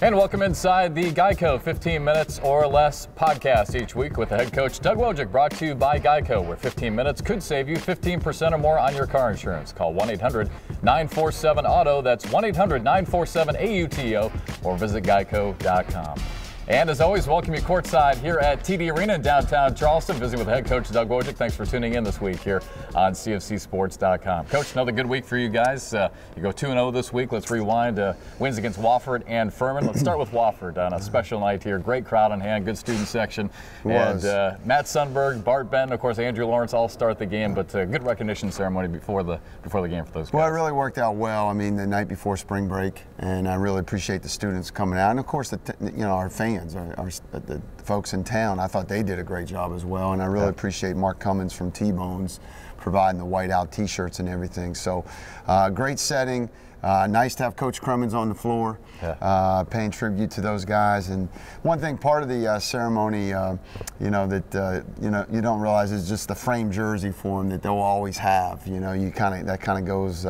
And welcome inside the GEICO 15 Minutes or Less podcast each week with the head coach Doug Wojcik, brought to you by GEICO, where 15 minutes could save you 15% or more on your car insurance. Call 1-800-947-AUTO. That's 1-800-947-AUTO or visit geico.com. And as always, welcome you courtside here at TD Arena in downtown Charleston, visiting with head coach Doug Wojcik. Thanks for tuning in this week here on CFCSports.com. Coach, another good week for you guys. You go 2-0 this week. Let's rewind. Wins against Wofford and Furman. Let's start with Wofford on a special night here. Great crowd on hand, good student section. And Matt Sundberg, Bart, Benton, of course, Andrew Lawrence all start the game, but good recognition ceremony before the game for those guys. Well, it really worked out well. I mean, the night before spring break, and I really appreciate the students coming out, and of course, our fans. The folks in town, I thought they did a great job as well, and I really appreciate Mark Cummins from T-Bones providing the whiteout T-shirts and everything. So, great setting. Nice to have Coach Cummins on the floor, paying tribute to those guys. And one thing, part of the ceremony, that you don't realize is just the framed jersey for them that they'll always have. That kind of goes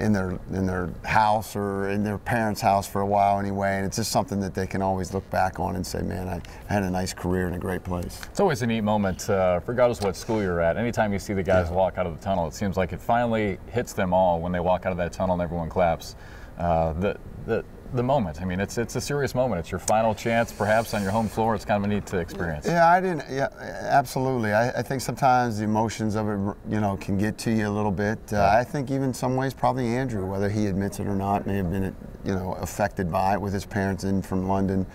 in their house or in their parents' house for a while anyway, and it's just something that they can always look back on and say, man, I had a nice career in a great place. It's always a neat moment, regardless of what school you're at. Anytime you see the guys walk out of the tunnel, it seems like it finally hits them all when they walk out of that tunnel and everyone claps. The moment, I mean, it's a serious moment. It's your final chance, perhaps, on your home floor. It's kind of a neat experience. Yeah, absolutely. I think sometimes the emotions of it, can get to you a little bit. I think even in some ways, probably Andrew, whether he admits it or not, may have been, affected by it with his parents in from London.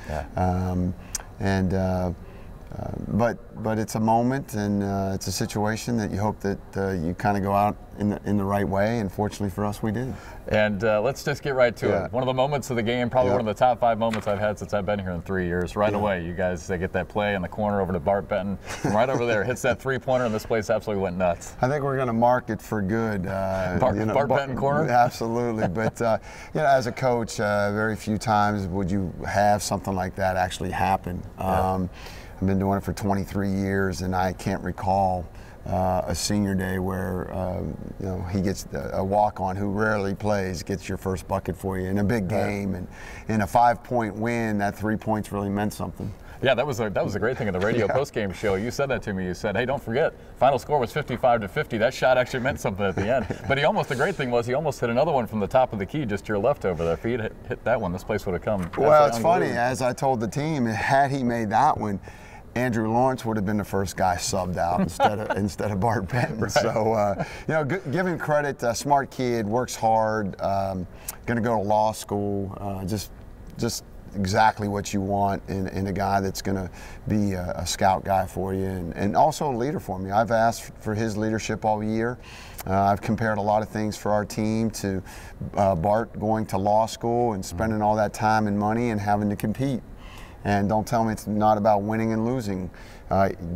But it's a moment, and it's a situation that you hope that you kind of go out in the right way, and fortunately for us, we did. And let's just get right to it. One of the moments of the game, probably one of the top 5 moments I've had since I've been here in 3 years. Right away, you guys, they get that play in the corner over to Bart Benton. Right over there, hits that three-pointer, and this place absolutely went nuts. I think we're going to mark it for good. Bart Benton corner? Absolutely. But, as a coach, very few times would you have something like that actually happen. I've been doing it for 23 years, and I can't recall a senior day where he gets a walk-on who rarely plays, gets your first bucket for you in a big game, and in a 5-point win, that 3 points really meant something. Yeah, that was a great thing in the radio post-game show. You said that to me. You said, hey, don't forget, final score was 55-50. That shot actually meant something at the end. But the great thing was he almost hit another one from the top of the key just to your left over there. If he had hit that one, this place would have come. Well, it's funny. As I told the team, had he made that one, Andrew Lawrence would have been the first guy subbed out instead of Bart Benton. Right. So, give him credit. Smart kid, works hard, going to go to law school. Just exactly what you want in a guy that's going to be a scout guy for you, and also a leader for me. I've asked for his leadership all year. I've compared a lot of things for our team to Bart going to law school and spending all that time and money and having to compete. And don't tell me it's not about winning and losing.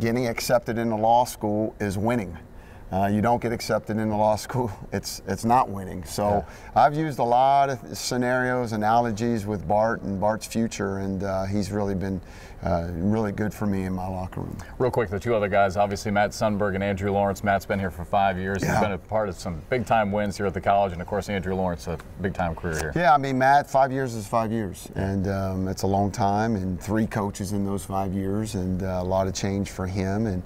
Getting accepted into law school is winning. You don't get accepted into law school, it's not winning. So I've used a lot of scenarios, analogies with Bart and Bart's future, and he's really been really good for me in my locker room. Real quick, the two other guys, obviously Matt Sundberg and Andrew Lawrence. Matt's been here for 5 years. He's been a part of some big-time wins here at the college, and of course Andrew Lawrence, a big-time career here. Yeah, I mean, Matt, 5 years is 5 years, and it's a long time, and 3 coaches in those 5 years, and a lot of change for him. And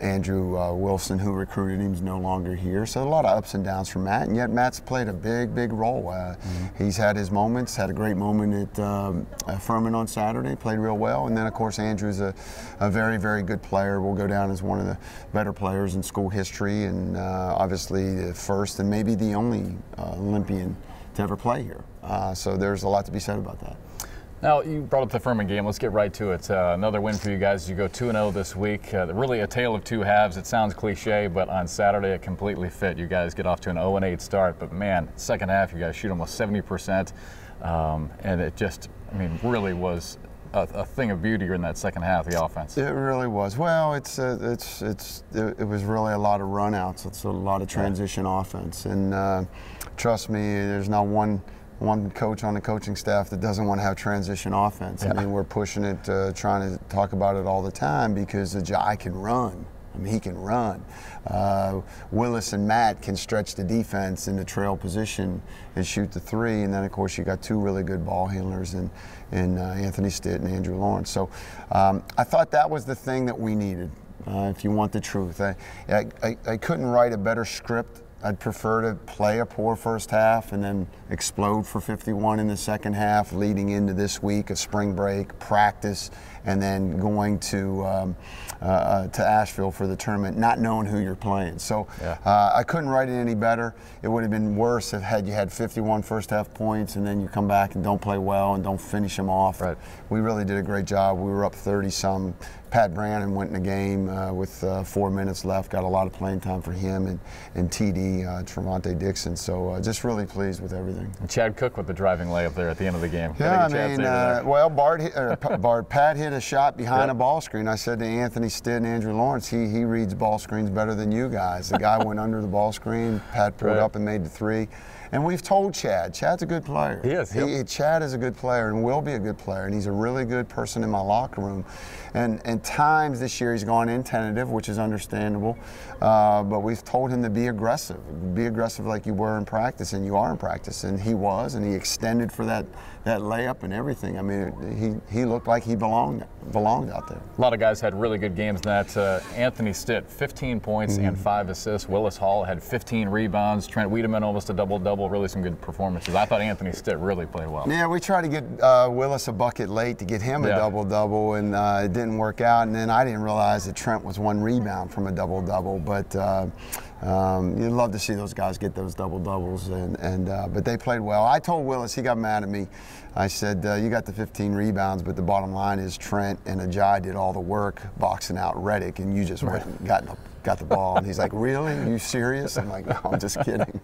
Andrew Wilson, who recruited him, is no longer here. So a lot of ups and downs for Matt, and yet Matt's played a big role. He's had his moments, had a great moment at Furman on Saturday, played real well. And then, of course, Andrew's a very good player. Will go down as one of the better players in school history, and obviously the first and maybe the only Olympian to ever play here. So there's a lot to be said about that. Now, you brought up the Furman game. Let's get right to it. Another win for you guys. You go 2-0 this week. Really a tale of two halves. It sounds cliche, but on Saturday it completely fit. You guys get off to an 0-8 start, but man, second half you guys shoot almost 70%, and it just, really was a thing of beauty in that second half, the offense. It really was. Well, it was really a lot of runouts. It's a lot of transition offense, and trust me, there's not one coach on the coaching staff that doesn't want to have transition offense. I mean, we're pushing it, trying to talk about it all the time because the Jai can run. I mean, he can run. Willis and Matt can stretch the defense in the trail position and shoot the three. And then, of course, you got two really good ball handlers in Anthony Stitt and Andrew Lawrence. So I thought that was the thing that we needed, if you want the truth. I couldn't write a better script. I'd prefer to play a poor first half and then explode for 51 in the second half, leading into this week of spring break, practice, and then going to Asheville for the tournament, not knowing who you're playing. So I couldn't write it any better. It would have been worse if you had 51 first half points and then you come back and don't play well and don't finish them off. Right. We really did a great job. We were up 30-some. Pat Brannon went in the game with 4 minutes left, got a lot of playing time for him and TD, Trevante Dixon. So just really pleased with everything. And Chad Cook with the driving layup there at the end of the game. Yeah, I mean, well, Pat hit a shot behind a ball screen. I said to Anthony Stitt and Andrew Lawrence, he reads ball screens better than you guys. The guy went under the ball screen, Pat pulled up and made the three. And we've told Chad's a good player. He is. Chad is a good player and will be a good player, and he's a really good person in my locker room. And times this year he's gone in tentative, which is understandable, but we've told him to be aggressive like you were in practice, and you are in practice, and he was, and he extended for that layup and everything. I mean, he looked like he belonged out there. A lot of guys had really good games. That Anthony Stitt, 15 points and 5 assists. Willis Hall had 15 rebounds. Trent Wiedemann almost a double-double. Really some good performances. I thought Anthony Stitt really played well. Yeah, we tried to get Willis a bucket late to get him a double-double, and it didn't work out. And then I didn't realize that Trent was 1 rebound from a double-double. But you'd love to see those guys get those double-doubles, but they played well. I told Willis, he got mad at me. I said, you got the 15 rebounds, but the bottom line is Trent and Ajay did all the work boxing out Reddick, and you just went and got the ball. And he's like, really? Are you serious? I'm like, no, I'm just kidding.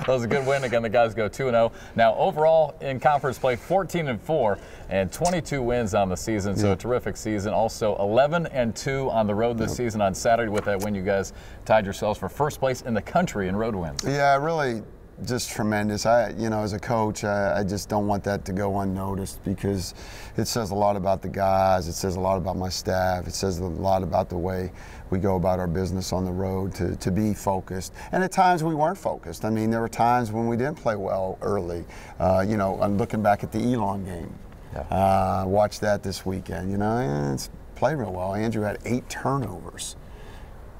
That was a good win. Again, the guys go 2-0. Now, overall in conference play, 14-4 and 22 wins on the season. So a terrific season. Also 11-2 on the road this season. On Saturday with that win, you guys tied yourselves for first place in the country in road wins. Yeah, really just tremendous. As a coach, I just don't want that to go unnoticed, because it says a lot about the guys. It says a lot about my staff. It says a lot about the way we go about our business on the road to be focused. And at times we weren't focused. I mean, there were times when we didn't play well early. I'm looking back at the Elon game. Watched that this weekend. It's played real well. Andrew had 8 turnovers.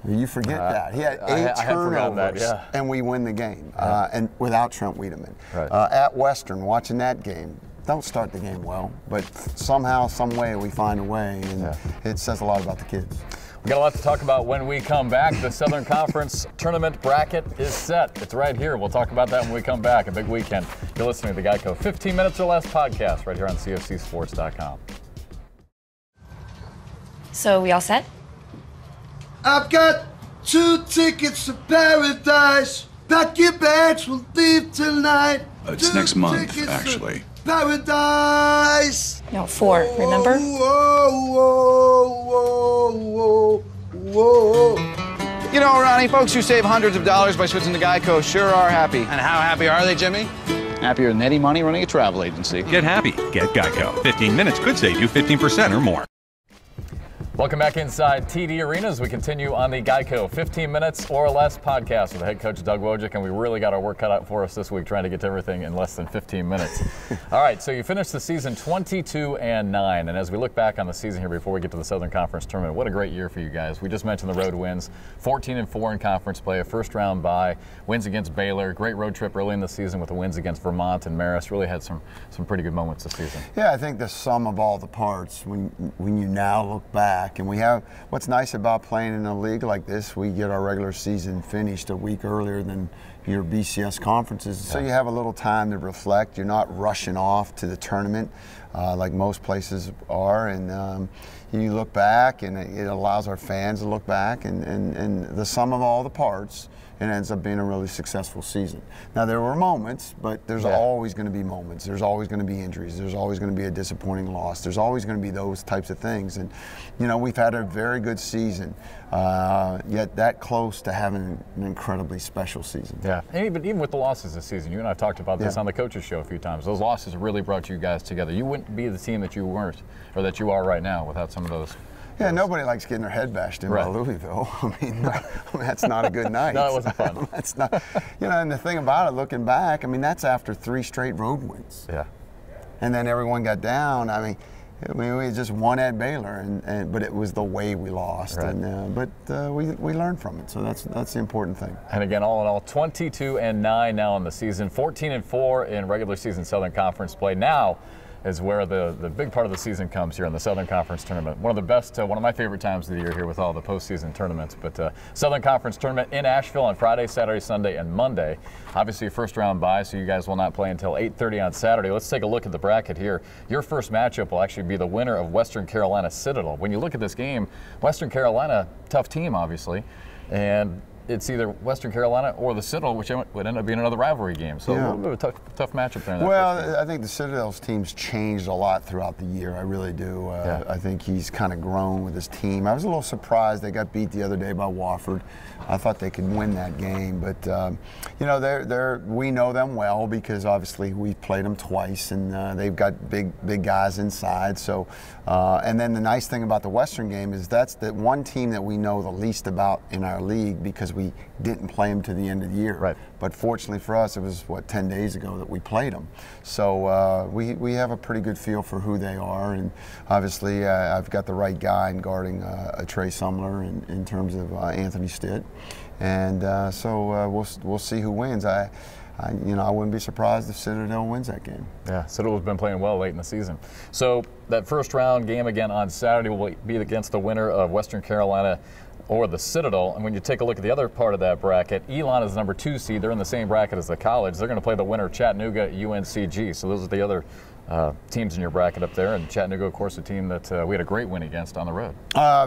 You forget that. He had 8 turnovers, and we win the game, and without Trent Wiedemann. Right. At Western, watching that game, don't start the game well, but somehow, some way, we find a way, and it says a lot about the kids. We got a lot to talk about when we come back. The Southern Conference tournament bracket is set. It's right here. We'll talk about that when we come back. A big weekend. You're listening to the GEICO 15 Minutes or Less podcast right here on CFCSports.com. So we all set? I've got 2 tickets to paradise. Pack your bags, we'll leave tonight. It's next month, actually. Paradise. No, 4, remember? You know, Ronnie, folks who save hundreds of dollars by switching to GEICO sure are happy. And how happy are they, Jimmy? Happier than any money running a travel agency. Get happy. Get GEICO. 15 minutes could save you 15% or more. Welcome back inside TD Arena as we continue on the GEICO 15 Minutes or Less podcast with head coach Doug Wojcik, and we really got our work cut out for us this week trying to get to everything in less than 15 minutes. All right, so you finished the season 22-9, and as we look back on the season here before we get to the Southern Conference tournament, what a great year for you guys. We just mentioned the road wins, 14-4 in conference play, a first-round bye, wins against Baylor, great road trip early in the season with the wins against Vermont and Marist. Really had some pretty good moments this season. Yeah, I think the sum of all the parts, when you now look back, and we have, what's nice about playing in a league like this, we get our regular season finished a week earlier than your BCS conferences, so you have a little time to reflect. You're not rushing off to the tournament like most places are, and you look back, and it allows our fans to look back, and the sum of all the parts, it ends up being a really successful season. Now, there were moments, but there's always going to be moments. There's always going to be injuries. There's always going to be a disappointing loss. There's always going to be those types of things. And, we've had a very good season, yet that close to having an incredibly special season. Yeah, and even with the losses this season, you and I talked about this on the coaches show a few times. Those losses really brought you guys together. You wouldn't be the team that you weren't, or that you are right now, without some of those Yeah, nobody likes getting their head bashed in by Louisville. I mean, that's not a good night. No, it wasn't fun. That's not, and the thing about it, looking back, I mean, that's after 3 straight road wins. Yeah. And then everyone got down. I mean, we just won at Baylor, but it was the way we lost. Right. But we learned from it, so that's the important thing. And again, all in all, 22-9 now in the season, 14-4 in regular season Southern Conference play. Now is where the big part of the season comes here in the Southern Conference tournament. One of the best, one of my favorite times of the year here with all the postseason tournaments. But Southern Conference tournament in Asheville on Friday, Saturday, Sunday, and Monday. Obviously a first round bye, so you guys will not play until 8:30 on Saturday. Let's take a look at the bracket here. Your first matchup will actually be the winner of Western Carolina Citadel. When you look at this game, Western Carolina, tough team obviously, and it's either Western Carolina or the Citadel, which would end up being another rivalry game. So a little bit of a tough matchup there. Well, I think the Citadel's team's changed a lot throughout the year. I really do. I think he's kind of grown with his team. I was a little surprised they got beat the other day by Wofford. I thought they could win that game, but we know them well because obviously we played them twice, and they've got big guys inside. So, and then the nice thing about the Western game is that's the one team that we know the least about in our league because we didn't play them to the end of the year. Right. But fortunately for us, it was 10 days ago that we played them. So we have a pretty good feel for who they are, and obviously I've got the right guy in guarding Trey Sumler in terms of Anthony Stitt, and so we'll see who wins. I wouldn't be surprised if Citadel wins that game. Yeah, Citadel's been playing well late in the season. So that first round game again on Saturday will be against the winner of Western Carolina or the Citadel. And when you take a look at the other part of that bracket, Elon is the number 2 seed. They're in the same bracket as the college. They're going to play the winner of Chattanooga UNCG. So those are the other teams in your bracket up there. And Chattanooga, of course, a team that we had a great win against on the road.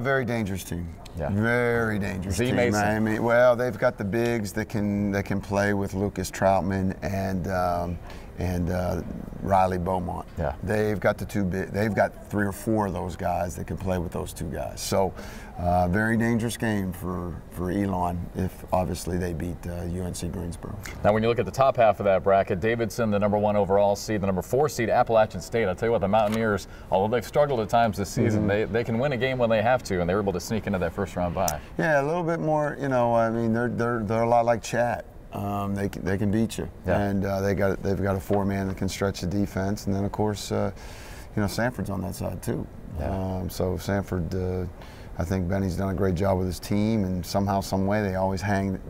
Very dangerous team. Yeah. Very dangerous team. Mason. I mean, well, they've got the bigs that can play with Lucas Troutman and Riley Beaumont. Yeah. They've got they've got 3 or 4 of those guys that can play with those 2 guys. So very dangerous game for Elon if obviously they beat UNC Greensboro. Now when you look at the top half of that bracket, Davidson, the number 1 overall seed, the number 4 seed, Appalachian State. I'll tell you what, the Mountaineers, although they've struggled at times this season, they can win a game when they have to, and they were able to sneak into that first round bye. Yeah, a little bit more, I mean, they're a lot like Chat. They can beat you, and they've got a 4-man that can stretch the defense, and then of course, Sanford's on that side too. Yeah. So Sanford, I think Benny's done a great job with his team, and somehow, some way, they always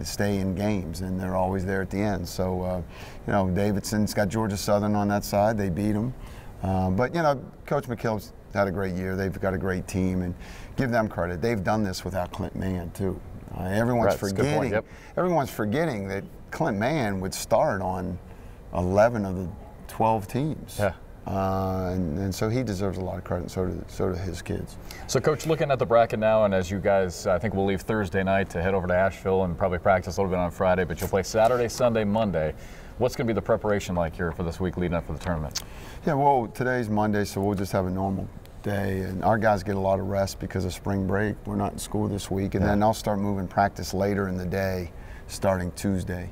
stay in games, and they're always there at the end. So, Davidson's got Georgia Southern on that side. They beat them, but Coach McKill's had a great year. They've got a great team, and give them credit. They've done this without Clint Mann too. Everyone's forgetting. Everyone's forgetting that Clint Mann would start on 11 of the 12 teams. Yeah. And so he deserves a lot of credit, and so do his kids. So, Coach, looking at the bracket now, and as you guys, I think we'll leave Thursday night to head over to Asheville and probably practice a little bit on Friday, but you'll play Saturday, Sunday, Monday. What's going to be the preparation like here for this week leading up for the tournament? Yeah, well, today's Monday, so we'll just have a normal day, and our guys get a lot of rest because of spring break. We're not in school this week, and then I'll start moving practice later in the day starting Tuesday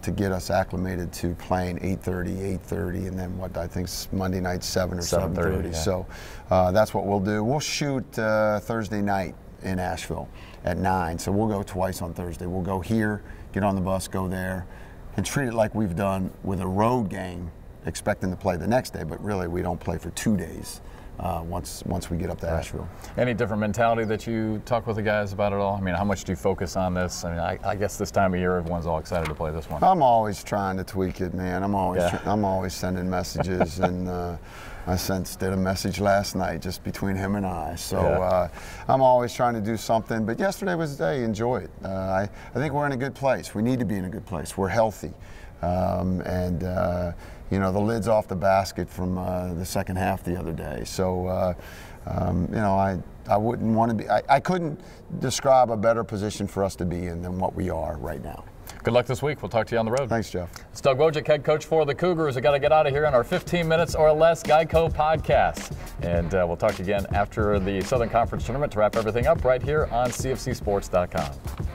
to get us acclimated to playing 8:30, and then what I think Monday night 7 or 7:30. So that's what we'll do. We'll shoot Thursday night in Asheville at 9, so we'll go twice on Thursday. We'll go here, get on the bus, go there, and treat it like we've done with a road game, expecting to play the next day, but really we don't play for 2 days. Once we get up to Asheville. Any different mentality that you talk with the guys about at all? I mean, how much do you focus on this? I mean, I guess this time of year everyone's all excited to play this one. I'm always trying to tweak it, man. I'm always sending messages, and I sent a message last night just between him and I. So I'm always trying to do something. But yesterday was the day. Enjoy it. I think we're in a good place. We need to be in a good place. We're healthy, the lid's off the basket from the second half the other day. So, I wouldn't want to be, I couldn't describe a better position for us to be in than what we are right now. Good luck this week. We'll talk to you on the road. Thanks, Jeff. It's Doug Wojcik, head coach for the Cougars. We got to get out of here on our 15 minutes or less GEICO podcast. And we'll talk again after the Southern Conference tournament to wrap everything up right here on CFCSports.com.